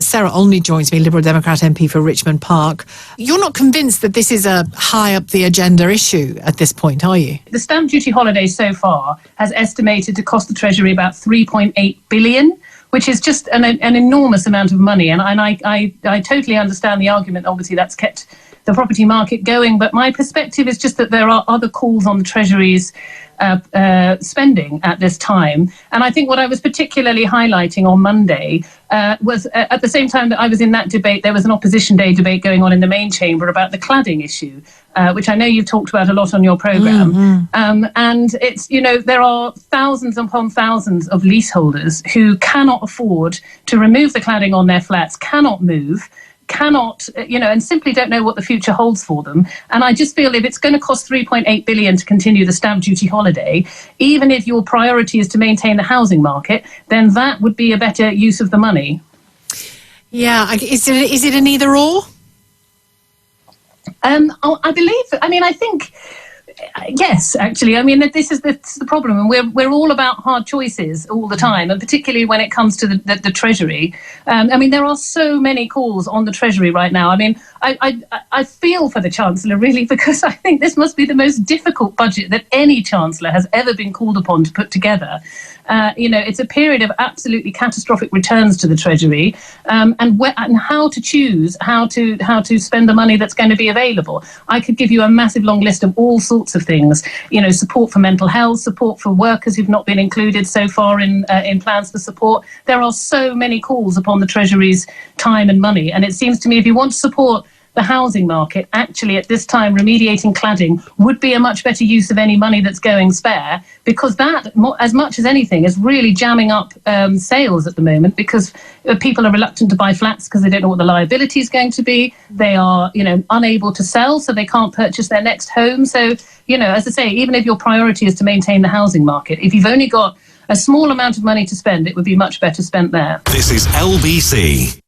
Sarah Olney joins me, Liberal Democrat MP for Richmond Park. You're not convinced that this is a high up the agenda issue at this point, are you? The stamp duty holiday so far has estimated to cost the Treasury about £3.8 billion, which is just an enormous amount of money. And I totally understand the argument. Obviously, that's kept the property market going. But my perspective is just that there are other calls on the Treasury's spending at this time. And I think what I was particularly highlighting on Monday was at the same time that I was in that debate, there was an Opposition Day debate going on in the main chamber about the cladding issue, which I know you've talked about a lot on your programme. And it's, there are thousands upon thousands of leaseholders who cannot afford to remove the cladding on their flats, cannot move, and simply don't know what the future holds for them. And I just feel if it's going to cost £3.8 billion to continue the stamp duty holiday, even if your priority is to maintain the housing market, then that would be a better use of the money. Yeah, is it an either or? I think yes, actually. This is the problem, and we're all about hard choices all the time, and particularly when it comes to the Treasury. There are so many calls on the Treasury right now. I feel for the Chancellor, really, because I think this must be the most difficult budget that any Chancellor has ever been called upon to put together. It's a period of absolutely catastrophic returns to the Treasury, and how to choose how to spend the money that's going to be available. I could give you a massive long list of all sorts of things. Support for mental health, support for workers who've not been included so far in plans for support. There are so many calls upon the Treasury's time and money, and it seems to me if you want to support the housing market, actually at this time remediating cladding would be a much better use of any money that's going spare, because that, as much as anything, is really jamming up sales at the moment, because people are reluctant to buy flats because they don't know what the liability is going to be. They are, unable to sell, so they can't purchase their next home. So, as I say, even if your priority is to maintain the housing market, if you've only got a small amount of money to spend, it would be much better spent there. This is LBC.